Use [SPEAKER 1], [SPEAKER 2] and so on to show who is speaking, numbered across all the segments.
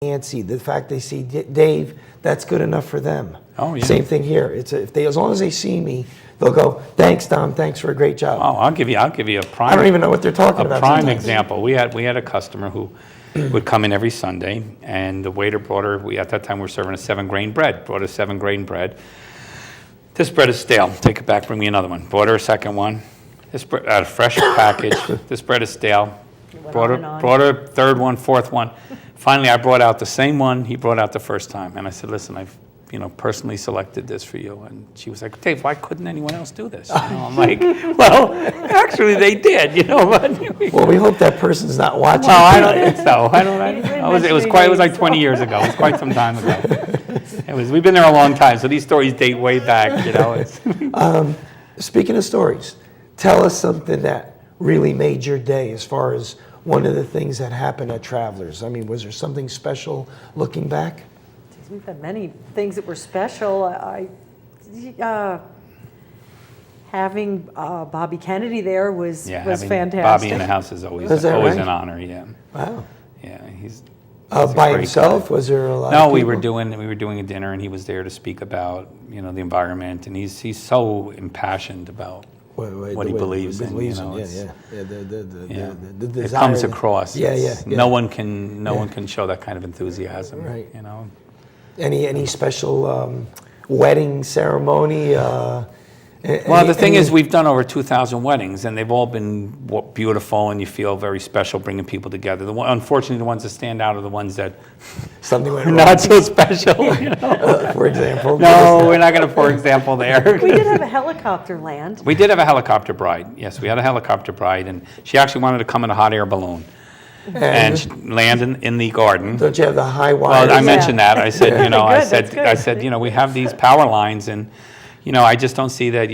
[SPEAKER 1] Nancy, the fact they see Dave, that's good enough for them.
[SPEAKER 2] Oh, yeah.
[SPEAKER 1] Same thing here. It's if they, as long as they see me, they'll go, "Thanks, Dom. Thanks for a great job."
[SPEAKER 2] Oh, I'll give you a prime.
[SPEAKER 1] I don't even know what they're talking about.
[SPEAKER 2] A prime
[SPEAKER 1] sometimes.
[SPEAKER 2] example. We had a customer who would come in every Sunday, and the waiter brought her. At that time we were serving a 7-grain bread. Brought her 7-grain bread. This bread is stale. Take it back. Bring me another one. Brought her a second one. This bread, a fresh package. This bread is stale. Brought her third one, fourth one. Finally, I brought out the same one he brought out the first time, and I said, "Listen, I've personally selected this for you." And she was like, "Dave, why couldn't anyone else do this?" I'm like, "Well, actually, they did, But
[SPEAKER 1] Well, we hope that person's not watching.
[SPEAKER 2] well, I don't think so. It was like 20 years ago. It was quite some time ago. We've been there a long time, so these stories date way back.
[SPEAKER 1] Speaking of stories, tell us something that really made your day as far as one of the things that happened at Travelers. I mean, was there something special looking back?
[SPEAKER 3] We've had many things that were special. Having Bobby Kennedy there was fantastic.
[SPEAKER 2] Bobby in the house is always
[SPEAKER 1] right?
[SPEAKER 2] an honor. Yeah.
[SPEAKER 1] Wow.
[SPEAKER 2] Yeah, he's
[SPEAKER 1] by himself? Guy. Was there a lot?
[SPEAKER 2] No,
[SPEAKER 1] of
[SPEAKER 2] we were doing a dinner, and he was there to speak about the environment, and he's so impassioned about what he believes in. It comes across.
[SPEAKER 1] Yeah.
[SPEAKER 2] No one can show that kind of enthusiasm.
[SPEAKER 1] Right.
[SPEAKER 2] Any
[SPEAKER 1] special wedding ceremony?
[SPEAKER 2] Well, the thing is, we've done over 2,000 weddings, and they've all been beautiful, and you feel very special bringing people together. Unfortunately, the ones that stand out are the ones that
[SPEAKER 1] something went
[SPEAKER 2] wrong. Not so special.
[SPEAKER 1] For example?
[SPEAKER 2] No, we're not going to, for example, there.
[SPEAKER 3] We did have a helicopter land.
[SPEAKER 2] We did have a helicopter bride. Yes, we had a helicopter bride, and she actually wanted to come in a hot air balloon. And land in the garden.
[SPEAKER 1] Don't you have the high wires?
[SPEAKER 2] Well, I mentioned that. I said, I said, we have these power lines, and I just don't see that,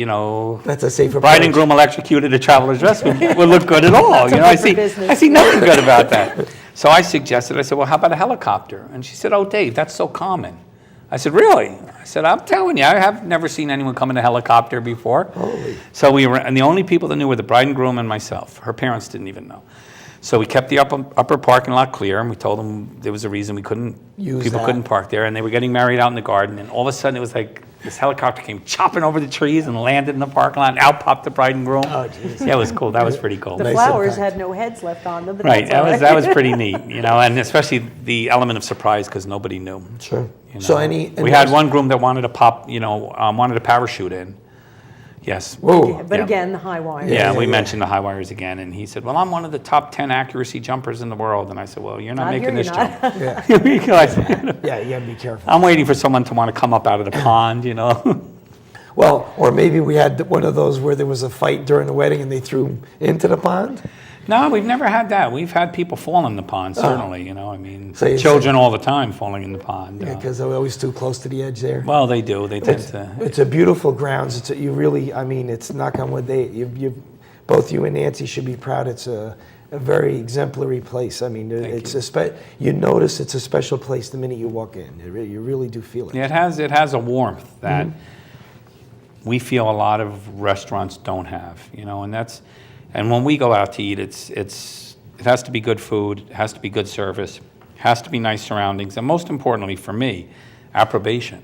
[SPEAKER 1] that's a safer
[SPEAKER 2] bride and groom electrocuted at Travelers Rest would look good at all. I see nothing good about that. So I suggested, I said, well, how about a helicopter? And she said, "Oh, Dave, that's so common." I said, "Really?" I said, "I'm telling you, I have never seen anyone come in a helicopter before."
[SPEAKER 1] Holy.
[SPEAKER 2] So and the only people that knew were the bride and groom and myself. Her parents didn't even know. So we kept the upper parking lot clear, and we told them there was a reason people couldn't park there, and they were getting married out in the garden, and all of a sudden it was like this helicopter came chopping over the trees and landed in the parking lot, and out popped the bride and groom.
[SPEAKER 1] Oh, geez.
[SPEAKER 2] Yeah, it was cool. That was pretty cool.
[SPEAKER 3] The flowers had no heads left on them, but
[SPEAKER 2] right.
[SPEAKER 3] That's
[SPEAKER 2] That was pretty neat, and especially the element of surprise because nobody knew.
[SPEAKER 1] Sure. So
[SPEAKER 2] we had one groom that wanted to wanted to parachute in. Yes.
[SPEAKER 1] Whoa.
[SPEAKER 3] But again, the high wires.
[SPEAKER 2] Yeah, we mentioned the high wires again, and he said, "Well, I'm one of the top 10 accuracy jumpers in the world." And I said, "Well, you're not making this jump."
[SPEAKER 1] Yeah, you gotta be careful.
[SPEAKER 2] I'm waiting for someone to want to come up out of the pond,
[SPEAKER 1] Well, or maybe we had one of those where there was a fight during the wedding and they threw him into the pond.
[SPEAKER 2] No, we've never had that. We've had people fall in the pond, certainly.
[SPEAKER 1] So
[SPEAKER 2] children all the time falling in the pond.
[SPEAKER 1] Yeah, because they're always too close to the edge there.
[SPEAKER 2] Well, they do. They tend to.
[SPEAKER 1] It's a beautiful grounds. It's knock on wood. Both you and Nancy should be proud. It's a very exemplary place. I mean, you notice it's a special place the minute you walk in. You really do feel it.
[SPEAKER 2] Yeah, it has a warmth that we feel a lot of restaurants don't have. And when we go out to eat, it has to be good food, it has to be good service, it has to be nice surroundings, and most importantly for me, approbation.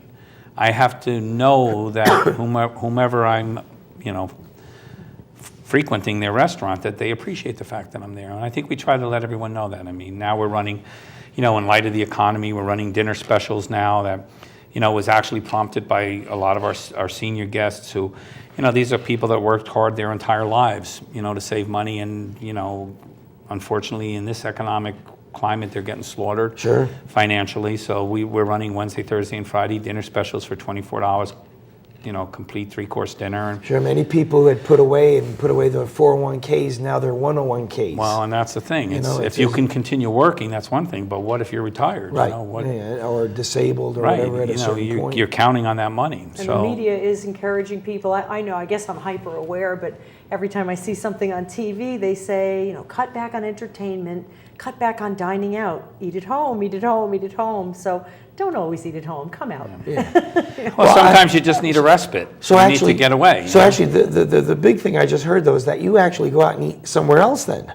[SPEAKER 2] I have to know that whomever I'm, frequenting their restaurant, that they appreciate the fact that I'm there. And I think we try to let everyone know that. I mean, now we're running, in light of the economy, we're running dinner specials now that, was actually prompted by a lot of our senior guests who, these are people that worked hard their entire lives, to save money. And, unfortunately, in this economic climate, they're getting slaughtered financially. So we're running Wednesday, Thursday, and Friday dinner specials for $24, complete 3-course dinner.
[SPEAKER 1] Sure, many people had put away the 401ks, now they're 101ks.
[SPEAKER 2] Well, and that's the thing. If you can continue working, that's one thing. But what if you're retired?
[SPEAKER 1] Right, or disabled or whatever at a certain point.
[SPEAKER 2] You're counting on that money.
[SPEAKER 3] And the media is encouraging people. I know, I guess I'm hyper aware, but every time I see something on TV, they say, cut back on entertainment, cut back on dining out, eat at home, eat at home, eat at home. So don't always eat at home. Come out.
[SPEAKER 2] Yeah. Well, sometimes you just need a respite. You need to get away.
[SPEAKER 1] So actually, the big thing I just heard, though, is that you actually go out and eat somewhere else then.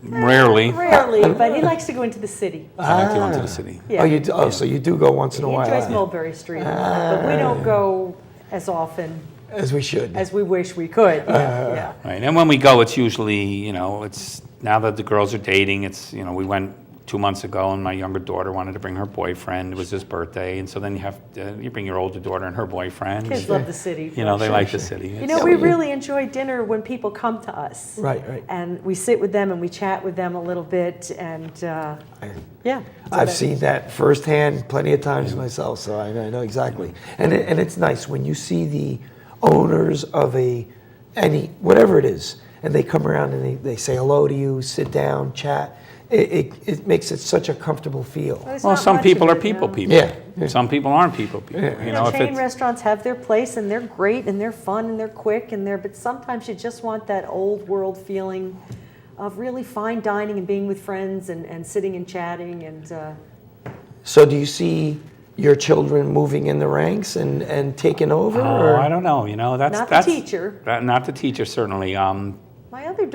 [SPEAKER 2] Rarely.
[SPEAKER 3] Rarely, but he likes to go into the city.
[SPEAKER 2] I like to go into the city.
[SPEAKER 3] Yeah.
[SPEAKER 1] Oh, you do, so you do go once in a
[SPEAKER 3] He
[SPEAKER 1] while.
[SPEAKER 3] enjoys Mulberry Street, but we don't go as often
[SPEAKER 1] As we should.
[SPEAKER 3] as we wish we could. Yeah.
[SPEAKER 2] Right, and when we go, it's usually, it's, now that the girls are dating, it's, we went 2 months ago, and my younger daughter wanted to bring her boyfriend. It was his birthday, and so then you bring your older daughter and her boyfriend.
[SPEAKER 3] Kids love the city.
[SPEAKER 2] They like the city.
[SPEAKER 3] We really enjoy dinner when people come to us.
[SPEAKER 1] Right.
[SPEAKER 3] And we sit with them and we chat with them a little bit, and yeah.
[SPEAKER 1] I've seen that firsthand plenty of times myself, so I know exactly. And it's nice when you see the owners of whatever it is, and they come around and they say hello to you, sit down, chat. It makes it such a comfortable feel.
[SPEAKER 2] Well, some people are people.
[SPEAKER 1] Yeah.
[SPEAKER 2] Some people aren't people.
[SPEAKER 3] Chain restaurants have their place, and they're great, and they're fun, and they're quick, but sometimes you just want that old world feeling of really fine dining and being with friends and sitting and chatting. And
[SPEAKER 1] So do you see your children moving in the ranks and taking over?
[SPEAKER 2] Oh, I don't know. That's
[SPEAKER 3] Not the teacher.
[SPEAKER 2] Not the teacher, certainly.
[SPEAKER 3] My older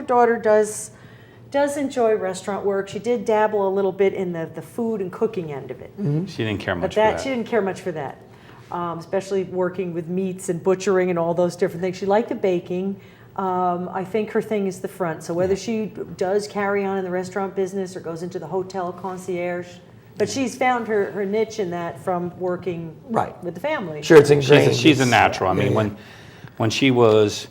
[SPEAKER 3] daughter does enjoy restaurant work. She did dabble a little bit in the food and cooking end of it.
[SPEAKER 2] She didn't care much
[SPEAKER 3] But
[SPEAKER 2] for that.
[SPEAKER 3] she didn't care much for that, especially working with meats and butchering and all those different things. She liked the baking. I think her thing is the front. So whether she does carry on in the restaurant business or goes into the hotel concierge, but she's found her niche in that from working with the family.
[SPEAKER 1] Sure, it's ingrained.
[SPEAKER 2] She's a natural. I mean, when she was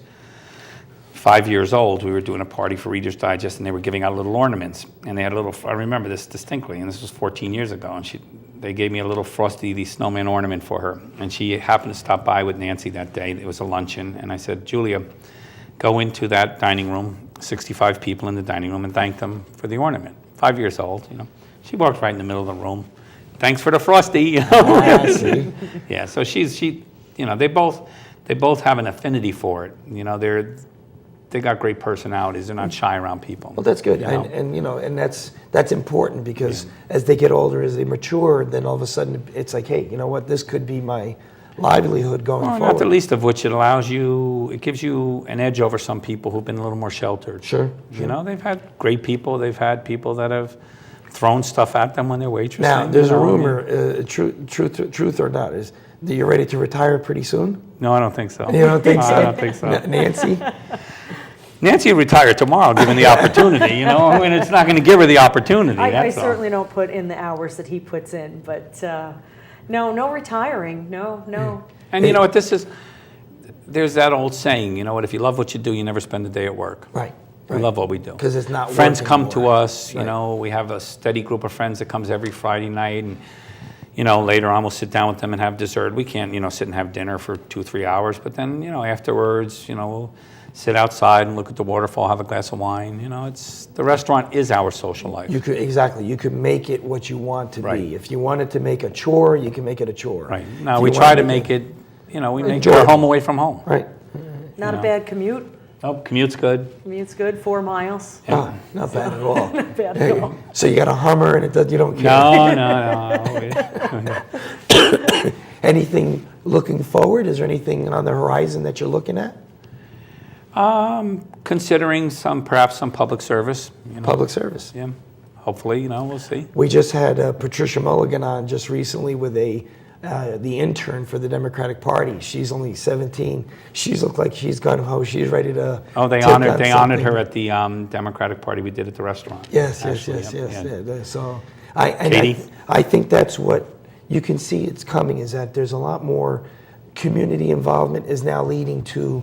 [SPEAKER 2] 5 years old, we were doing a party for Reader's Digest, and they were giving out little ornaments. And they had I remember this distinctly, and this was 14 years ago, and they gave me a little Frosty the Snowman ornament for her. And she happened to stop by with Nancy that day. It was a luncheon, and I said, Julia, go into that dining room, 65 people in the dining room, and thank them for the ornament. 5 years old, She walked right in the middle of the room. Thanks for the Frosty,
[SPEAKER 1] I see.
[SPEAKER 2] Yeah, so they both have an affinity for it. They got great personalities. They're not shy around people.
[SPEAKER 1] Well, that's good, and that's important because as they get older, as they mature, then all of a sudden it's like, hey, you know what? This could be my livelihood going forward.
[SPEAKER 2] Not the least of which it gives you an edge over some people who've been a little more sheltered.
[SPEAKER 1] Sure.
[SPEAKER 2] They've had great people. They've had people that have thrown stuff at them when they're waitressing.
[SPEAKER 1] Now, there's a rumor, truth or not, is that you're ready to retire pretty soon?
[SPEAKER 2] No, I don't think so.
[SPEAKER 1] You don't think so?
[SPEAKER 2] I don't think so.
[SPEAKER 1] Nancy?
[SPEAKER 2] Nancy will retire tomorrow, given the opportunity. It's not going to give her the opportunity.
[SPEAKER 3] I certainly don't put in the hours that he puts in, but no retiring, no.
[SPEAKER 2] And you know what this is? There's that old saying, if you love what you do, you never spend a day at work.
[SPEAKER 1] Right.
[SPEAKER 2] We love what we do.
[SPEAKER 1] Because it's not
[SPEAKER 2] friends
[SPEAKER 1] work
[SPEAKER 2] come
[SPEAKER 1] anymore.
[SPEAKER 2] to us, we have a steady group of friends that comes every Friday night, and later on we'll sit down with them and have dessert. We can't, sit and have dinner for 2-3 hours, but then, afterwards, we'll sit outside and look at the waterfall, have a glass of wine. The restaurant is our social life.
[SPEAKER 1] You could make it what you want to
[SPEAKER 2] Right.
[SPEAKER 1] be. If you want it to make a chore, you can make it a chore.
[SPEAKER 2] Right. Now
[SPEAKER 1] If
[SPEAKER 2] we
[SPEAKER 1] you
[SPEAKER 2] try
[SPEAKER 1] want
[SPEAKER 2] to make it, we make
[SPEAKER 1] enjoyable.
[SPEAKER 2] our home away from home.
[SPEAKER 1] Right.
[SPEAKER 3] Not a bad commute.
[SPEAKER 2] Oh, commute's good.
[SPEAKER 3] Commute's good, 4 miles.
[SPEAKER 1] Oh, not bad at all.
[SPEAKER 3] Not bad at all.
[SPEAKER 1] So you got a Hummer and you don't care.
[SPEAKER 2] No.
[SPEAKER 1] Anything looking forward? Is there anything on the horizon that you're looking at?
[SPEAKER 2] Considering perhaps some public service.
[SPEAKER 1] Public service.
[SPEAKER 2] Yeah. Hopefully, we'll see.
[SPEAKER 1] We just had Patricia Mulligan on just recently with the intern for the Democratic Party. She's only 17. She's looked like she's gun ho. She's ready to.
[SPEAKER 2] Oh, they
[SPEAKER 1] take on
[SPEAKER 2] honored
[SPEAKER 1] something.
[SPEAKER 2] her at the Democratic Party we did at the restaurant.
[SPEAKER 1] Yes.
[SPEAKER 2] Yeah.
[SPEAKER 1] So
[SPEAKER 2] Katie?
[SPEAKER 1] I think that's what you can see. It's coming. Is that there's a lot more community involvement is now leading to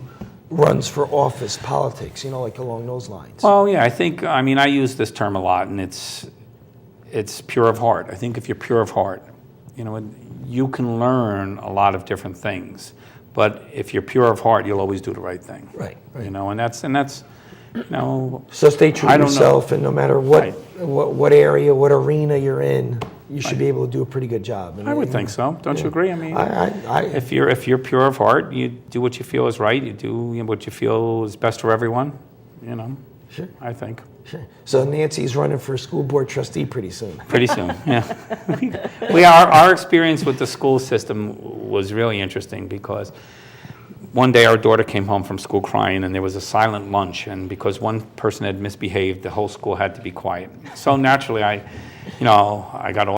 [SPEAKER 1] runs for office politics. Like along those lines.
[SPEAKER 2] Well, yeah, I use this term a lot, and it's pure of heart. I think if you're pure of heart, you can learn a lot of different things, but if you're pure of heart, you'll always do the right thing.
[SPEAKER 1] Right.
[SPEAKER 2] And that's.
[SPEAKER 1] So stay true to
[SPEAKER 2] I don't
[SPEAKER 1] yourself, and no matter what,
[SPEAKER 2] Right.
[SPEAKER 1] what area, what arena you're in, you should be able to do a pretty good job.
[SPEAKER 2] I would think so. Don't you agree?
[SPEAKER 1] I
[SPEAKER 2] If you're pure of heart, you do what you feel is right. You do what you feel is best for everyone.
[SPEAKER 1] Sure.
[SPEAKER 2] I think.
[SPEAKER 1] Sure. So Nancy's running for school board trustee pretty soon.
[SPEAKER 2] Pretty soon, yeah. Our experience with the school system was really interesting because one day our daughter came home from school crying, and there was a silent lunch, and because one person had misbehaved, the whole school had to be quiet. So naturally, I got all